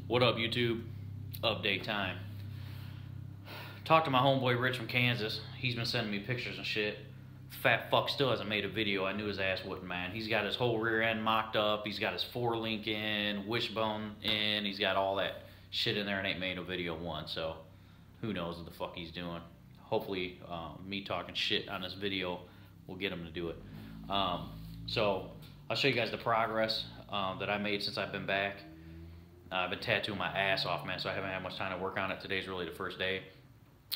What up, YouTube? Update time. Talked to my homeboy Rich from Kansas. He's been sending me pictures and shit. Fat fuck still hasn't made a video. I knew his ass wouldn't, man. He's got his whole rear end mocked up. He's got his forelink in, wishbone in. He's got all that shit in there and ain't made a video once. So who knows what the fuck he's doing. Hopefully me talking shit on this video will get him to do it. So I'll show you guys the progress that I made since I've been back. I've been tattooing my ass off, man, so I haven't had much time to work on it. Today's really the first day.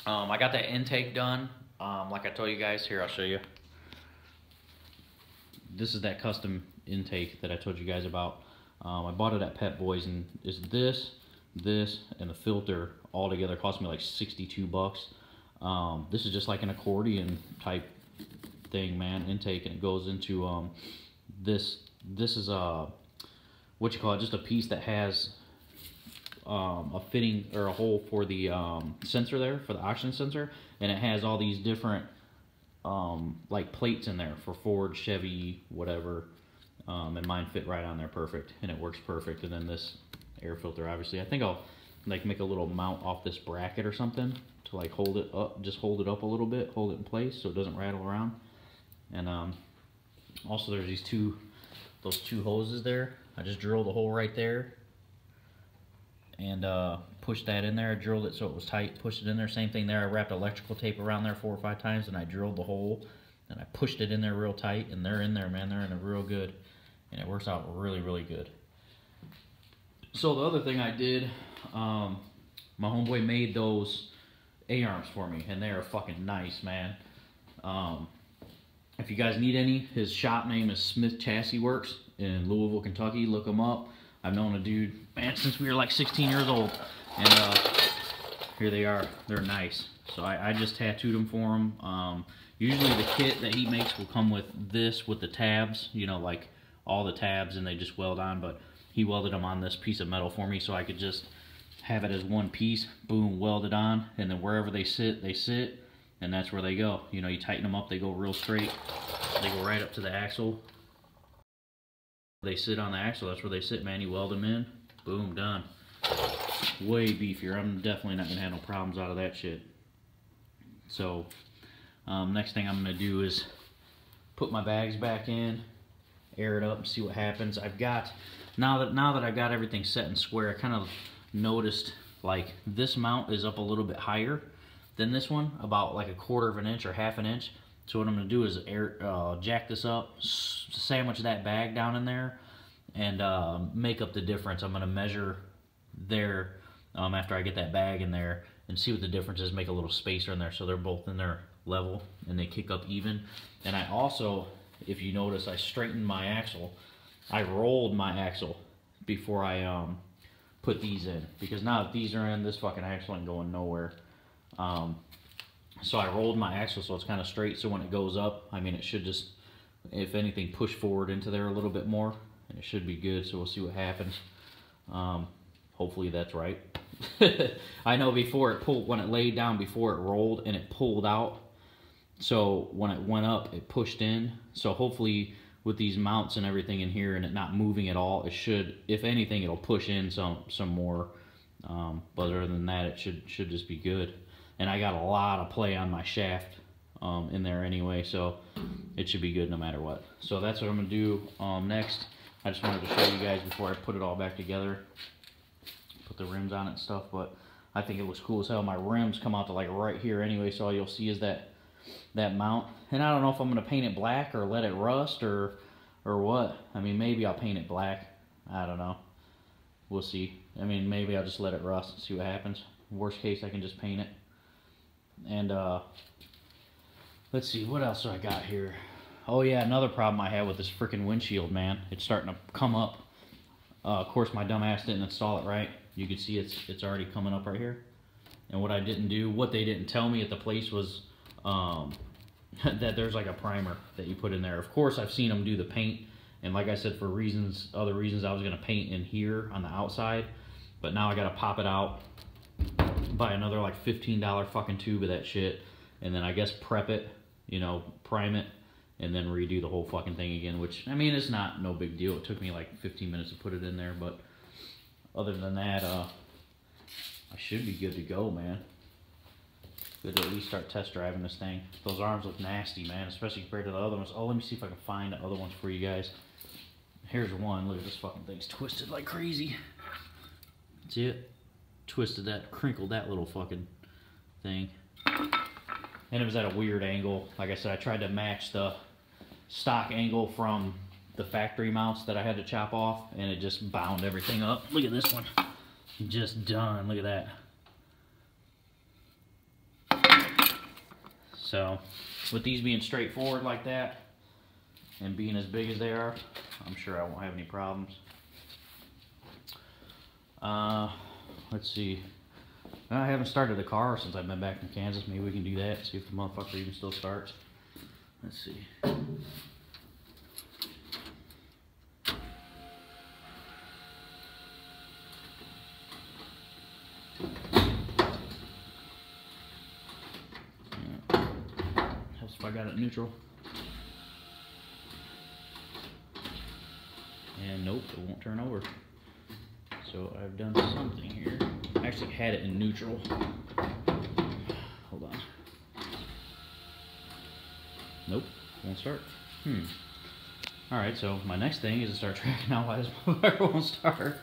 I got that intake done. Like I told you guys, here, I'll show you. This is that custom intake that I told you guys about. I bought it at Pep Boys, and it's this, and the filter all together cost me like 62 bucks. This is just like an accordion type thing, man, intake, and it goes into this is what you call it, just a piece that has a fitting or a hole for the sensor there, for the oxygen sensor, and it has all these different like plates in there for Ford, Chevy, whatever, and mine fit right on there perfect, and it works perfect. And then this air filter, obviously, I think I'll like make a little mount off this bracket or something to like hold it up, just hold it up a little bit, hold it in place so it doesn't rattle around. And also there's those two hoses there. I just drilled a hole right there and pushed that in there. I drilled it so it was tight, pushed it in there. Same thing there. I wrapped electrical tape around there 4 or 5 times, and I drilled the hole and I pushed it in there real tight, and they're in there, man. They're in there real good, and it works out really, really good. So the other thing I did, my homeboy made those A-arms for me, and they are fucking nice, man. If you guys need any, his shop name is Smith Chassis Works in Louisville, Kentucky. Look him up. I've known a dude, man, since we were like 16 years old. And here they are. They're nice. So I just tattooed them for him. Usually the kit that he makes will come with this, with the tabs, you know, like all the tabs, and they just weld on. But he welded them on this piece of metal for me, so I could just have it as one piece. Boom, weld it on. And then wherever they sit, and that's where they go. You know, you tighten them up, they go real straight. They go right up to the axle. They sit on the axle, that's where they sit, man. You weld them in, boom, done. Way beefier. I'm definitely not gonna have no problems out of that shit. So, next thing I'm gonna do is put my bags back in, air it up, and see what happens. I've got, now that I've got everything set and square, I kind of noticed like this mount is up a little bit higher than this one, about like 1/4 of an inch or 1/2 an inch. So what I'm going to do is jack this up, sandwich that bag down in there, and make up the difference. I'm going to measure there after I get that bag in there and see what the difference is, make a little spacer in there so they're both in their level and they kick up even. And I also, if you notice, I straightened my axle. I rolled my axle before I put these in, because now that these are in, this fucking axle ain't going nowhere. So I rolled my axle so it's kind of straight, so when it goes up, I mean, it should just, if anything, push forward into there a little bit more, and it should be good. So we'll see what happens. Hopefully that's right. I know before it pulled, when it laid down, before it rolled and it pulled out, so when it went up, it pushed in. So hopefully with these mounts and everything in here and it not moving at all, it should, if anything, it'll push in some more. But other than that, it should just be good. And I got a lot of play on my shaft in there anyway, so it should be good no matter what. So that's what I'm going to do next. I just wanted to show you guys before I put it all back together, put the rims on it and stuff, but I think it looks cool as hell. My rims come out to like right here anyway, so all you'll see is that mount. And I don't know if I'm going to paint it black or let it rust or what. I mean, maybe I'll paint it black. I don't know. We'll see. I mean, maybe I'll just let it rust and see what happens. Worst case, I can just paint it. And let's see, what else do I got here? Oh yeah, another problem I have with this freaking windshield, man. It's starting to come up. Of course, my dumb ass didn't install it right. You can see it's already coming up right here. And what I didn't do, what they didn't tell me at the place was that there's like a primer that you put in there. Of course, I've seen them do the paint, and like I said, for other reasons, I was gonna paint in here on the outside, but now I gotta pop it out, buy another like $15 fucking tube of that shit, and then I guess prep it, you know, prime it, and then redo the whole fucking thing again, which, I mean, it's not no big deal. It took me like 15 minutes to put it in there, but other than that, I should be good to go, man. Good to at least start test driving this thing. Those arms look nasty, man, especially compared to the other ones. Oh, let me see if I can find the other ones for you guys. Here's one. Look at this fucking thing's twisted like crazy. See it? Twisted that, crinkled that little fucking thing. And it was at a weird angle. Like I said, I tried to match the stock angle from the factory mounts that I had to chop off, and it just bound everything up. Look at this one. Just done. Look at that. So, with these being straightforward like that, and being as big as they are, I'm sure I won't have any problems. Let's see. I haven't started the car since I've been back from Kansas. Maybe we can do that, see if the motherfucker even still starts. Let's see. Helps if I got it neutral. And nope, it won't turn over. So I've done something here. I actually had it in neutral. Hold on. Nope, won't start. Alright, so my next thing is to start tracking out why this motherfucker won't start.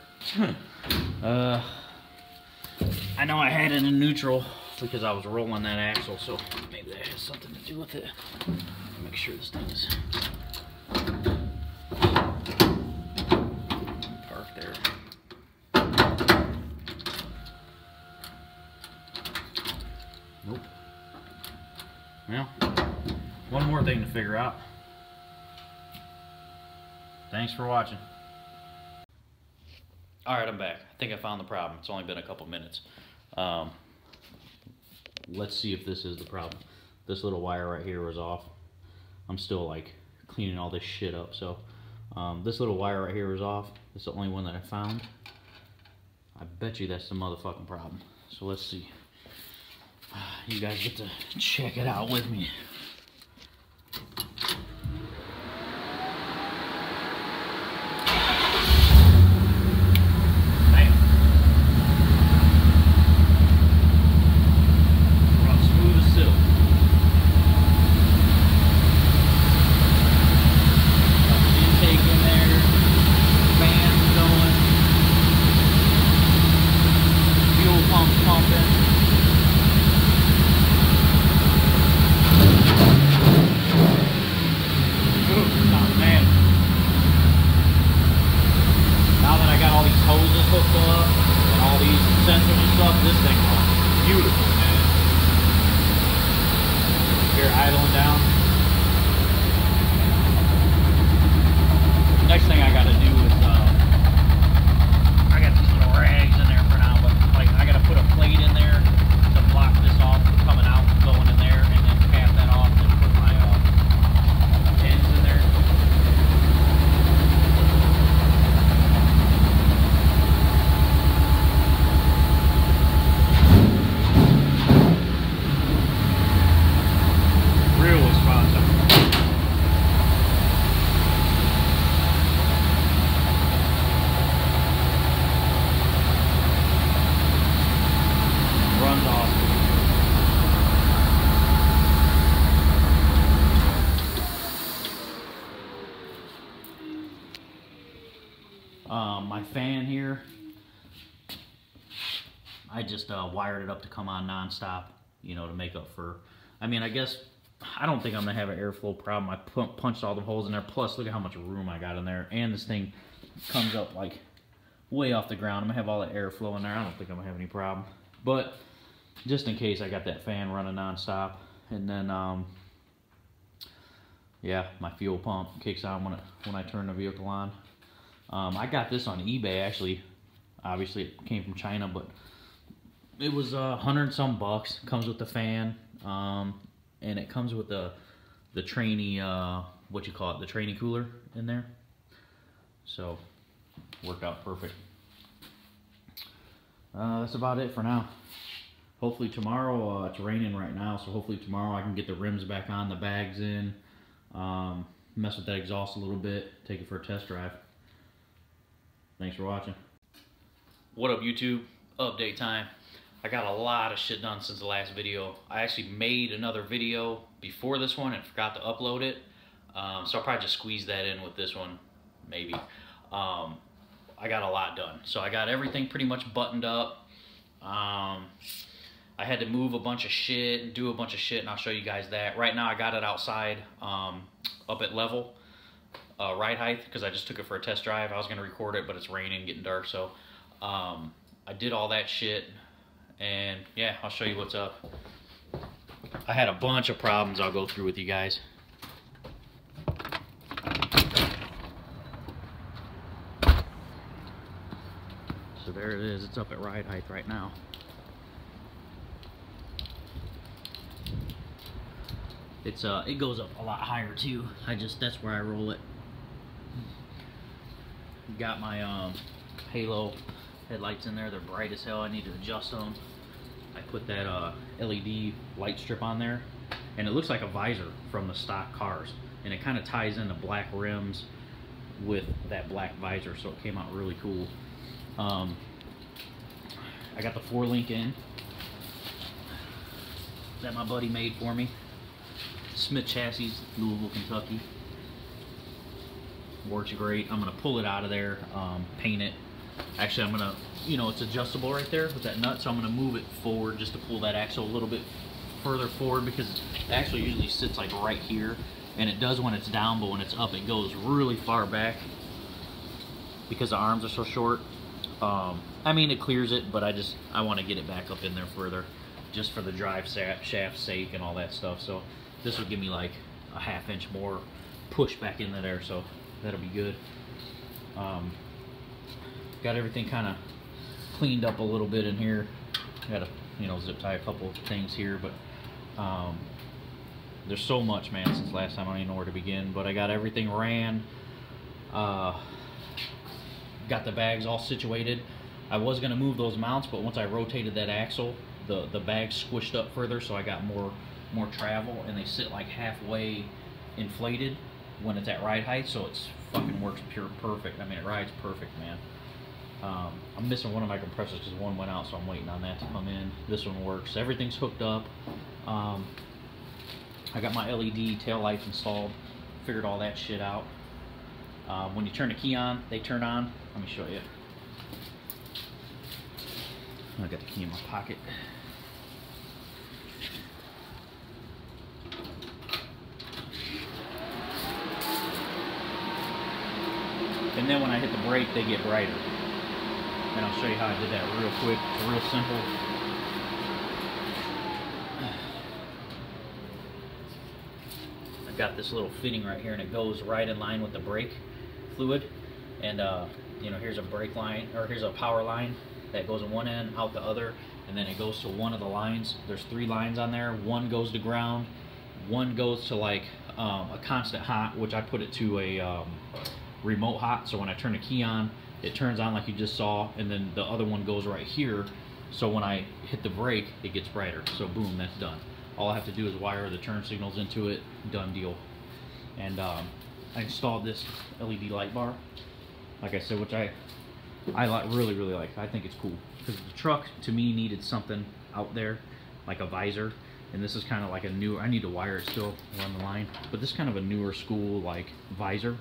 I know I had it in neutral because I was rolling that axle, so maybe that has something to do with it. Make sure this thing is parked there. Nope. Well, one more thing to figure out. Thanks for watching. Alright, I'm back. I think I found the problem. It's only been a couple minutes. Let's see if this is the problem. This little wire right here was off. I'm still like cleaning all this shit up. So this little wire right here was off. It's the only one that I found. I bet you that's the motherfucking problem. So let's see. You guys get to check it out with me. This thing runs beautiful, man. Here, idling down. Next thing I gotta do is, I got these little rags in there for now, but like I gotta put a plate in there to block this off from coming out and going in there, and then cap that off and put my pins in there. My fan here, I just wired it up to come on non-stop, you know, to make up for, I mean, I guess, I don't think I'm going to have an airflow problem. I punched all the holes in there, plus look at how much room I got in there, and this thing comes up like way off the ground. I'm going to have all the airflow in there. I don't think I'm going to have any problem, but just in case, I got that fan running non-stop, and then, yeah, my fuel pump kicks on when I turn the vehicle on. I got this on eBay, actually. Obviously it came from China, but it was $100 and some bucks. Comes with the fan, and it comes with the trainee, what you call it, the trainee cooler in there. So worked out perfect. That's about it for now. Hopefully tomorrow, it's raining right now, so hopefully tomorrow I can get the rims back on, the bags in, mess with that exhaust a little bit, take it for a test drive. Thanks for watching. What up, YouTube? Update time. I got a lot of shit done since the last video. I actually made another video before this one and forgot to upload it. So I'll probably just squeeze that in with this one, maybe. I got a lot done. So I got everything pretty much buttoned up. I had to move a bunch of shit and do a bunch of shit, and I'll show you guys that. Right now I got it outside, up at level, ride height, because I just took it for a test drive. I was going to record it, but it's raining, getting dark, so I did all that shit, and yeah, I'll show you what's up. I had a bunch of problems I'll go through with you guys. So there it is, it's up at ride height right now. It goes up a lot higher too. That's where I roll it. Got my halo headlights in there. They're bright as hell. I need to adjust them. I put that LED light strip on there, and it looks like a visor from the stock cars, and it kind of ties in the black rims with that black visor, so it came out really cool. I got the 4-link in that my buddy made for me. Smith Chassis, Louisville, Kentucky. Works great. I'm gonna pull it out of there, paint it. Actually, I'm gonna, it's adjustable right there with that nut, so I'm gonna move it forward just to pull that axle a little bit further forward, because the axle usually sits like right here, and it does when it's down, but when it's up, it goes really far back because the arms are so short. I mean, it clears it, but I want to get it back up in there further, just for the drive shaft's sake and all that stuff. So this will give me like a ½ inch more push back into there, so that'll be good. Got everything kind of cleaned up a little bit in here. Got to, zip tie a couple of things here, but there's so much, man, since last time. I don't even know where to begin, but I got everything ran. Got the bags all situated. I was going to move those mounts, but once I rotated that axle, the bags squished up further, so I got more travel, and they sit like halfway inflated when it's at ride height, so it's fucking works perfect. I mean, it rides perfect, man. I'm missing one of my compressors because one went out, so I'm waiting on that to come in. This one works. Everything's hooked up. I got my LED tail lights installed. Figured all that shit out. When you turn the key on, they turn on. Let me show you. I got the key in my pocket. And then when I hit the brake, they get brighter. And I'll show you how I did that real quick. It's real simple. I've got this little fitting right here, and it goes right in line with the brake fluid. And here's a brake line, or here's a power line that goes in one end, out the other, and then it goes to one of the lines. There's 3 lines on there. One goes to ground, one goes to like a constant hot, which I put it to a remote hot, so when I turn the key on, it turns on like you just saw, and then the other one goes right here, so when I hit the brake, it gets brighter. So boom, that's done. All I have to do is wire the turn signals into it, done deal. And I installed this LED light bar, like I said, which I really like. I think it's cool, because the truck to me needed something out there, like a visor, and this is kind of like a new, I need to wire it still along the line, but this is kind of a newer school like visor.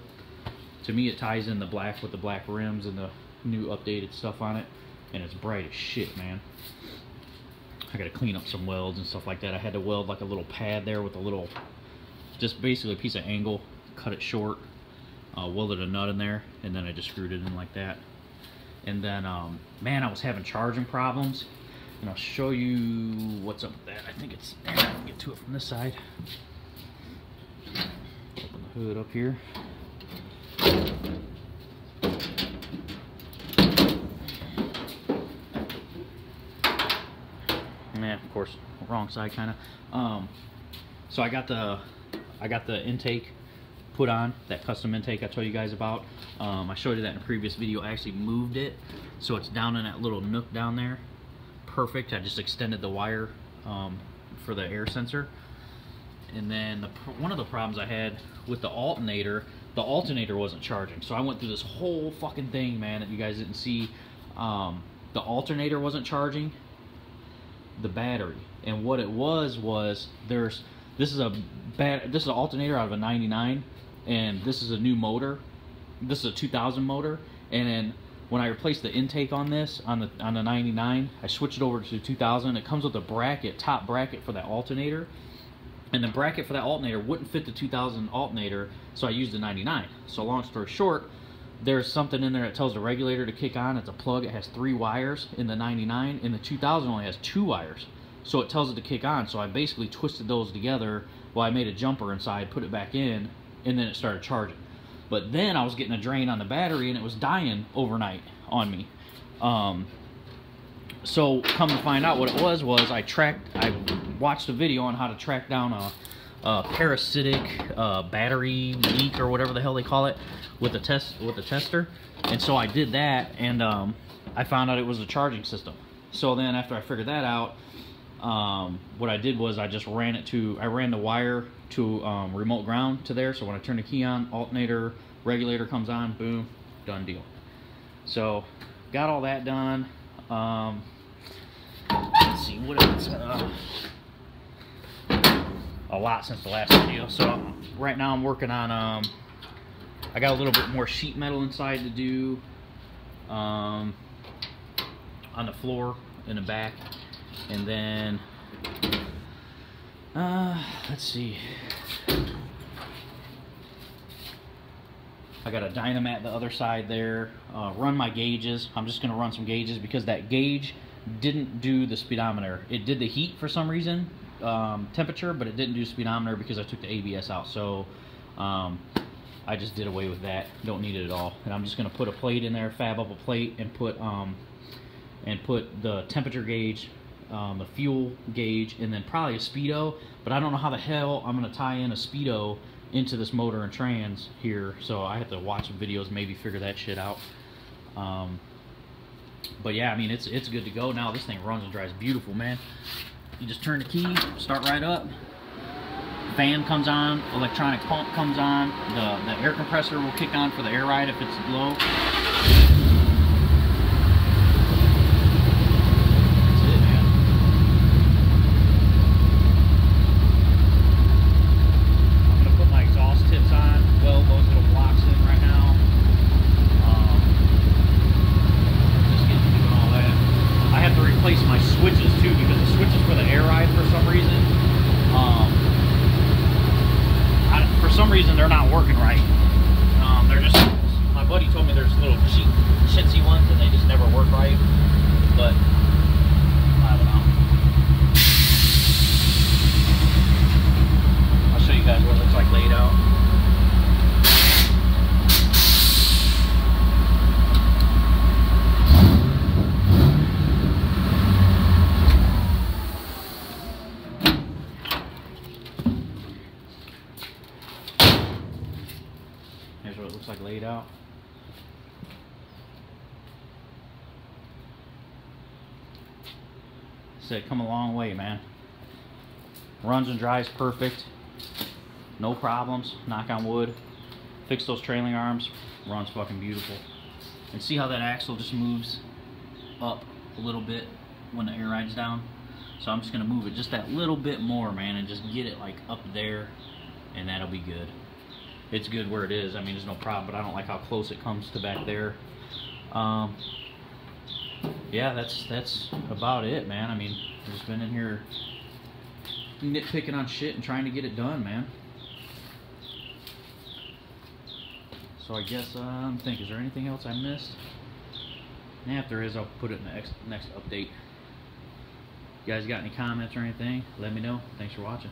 To me, it ties in the black with the black rims and the new updated stuff on it, and it's bright as shit, man. I gotta clean up some welds and stuff like that. I had to weld like a little pad there with a little, just basically a piece of angle, cut it short, welded a nut in there, and then I just screwed it in like that. And then, man, I was having charging problems, and I'll show you what's up with that. I think it's, I can get to it from this side. Open the hood up here. Yeah, of course, wrong side kind of. So I got the intake put on, that custom intake I told you guys about. I showed you that in a previous video. I actually moved it so it's down in that little nook down there. Perfect. I just extended the wire for the air sensor. And then one of the problems I had with the alternator wasn't charging. So I went through this whole fucking thing, man, that you guys didn't see. the alternator wasn't charging the battery. And what it was this is an alternator out of a 99, and this is a new motor. This is a 2000 motor, and then when I replaced the intake on this on the 99, I switched it over to 2000. It comes with a bracket, top bracket for that alternator, and the bracket for that alternator wouldn't fit the 2000 alternator, so I used the 99. So long story short, there's something in there that tells the regulator to kick on. It's a plug. It has 3 wires in the 99, and the 2000 only has 2 wires. So it tells it to kick on. So I basically twisted those together. Well, I made a jumper inside, put it back in, and then it started charging. But then I was getting a drain on the battery, and it was dying overnight on me. So come to find out, what it was I watched a video on how to track down a parasitic battery leak or whatever the hell they call it with the tester. And so I did that, and I found out it was a charging system. So then after I figured that out, what I did was I ran the wire to remote ground to there. So when I turn the key on, alternator, regulator comes on, boom, done deal. So got all that done. Let's see what else. A lot since the last video. So right now I'm working on I got a little bit more sheet metal inside to do on the floor in the back, and then let's see, I got a dynamat the other side there. Run my gauges. I'm just gonna run some gauges because that gauge didn't do the speedometer. It did the heat for some reason, temperature, but it didn't do speedometer because I took the ABS out. So I just did away with that. Don't need it at all. And I'm just gonna put a plate in there, fab up a plate, and put the temperature gauge, the fuel gauge, and then probably a speedo. But I don't know how the hell I'm gonna tie in a speedo into this motor and trans here, so I have to watch some videos, maybe figure that shit out. But yeah, I mean, it's good to go now. This thing runs and drives beautiful, man. You just turn the key, start right up, fan comes on, electronic pump comes on, the air compressor will kick on for the air ride if it's low. My switches too, because the switches for the air ride for some reason they're not working right. They're just, my buddy told me there's little chintzy ones and they just never work right, but I don't know. I'll show you guys what it looks like laid out. Here's what it looks like laid out. Said come a long way, man. Runs and drives perfect. No problems, knock on wood. Fix those trailing arms, runs fucking beautiful. And see how that axle just moves up a little bit when the air ride's down? So I'm just gonna move it just that little bit more, man, and just get it like up there, and that'll be good. It's good where it is. I mean, there's no problem, but I don't like how close it comes to back there. Yeah, that's about it, man. I mean, I've just been in here nitpicking on shit and trying to get it done, man. So I guess I'm thinking, is there anything else I missed? And if there is, I'll put it in the next update. You guys got any comments or anything? Let me know. Thanks for watching.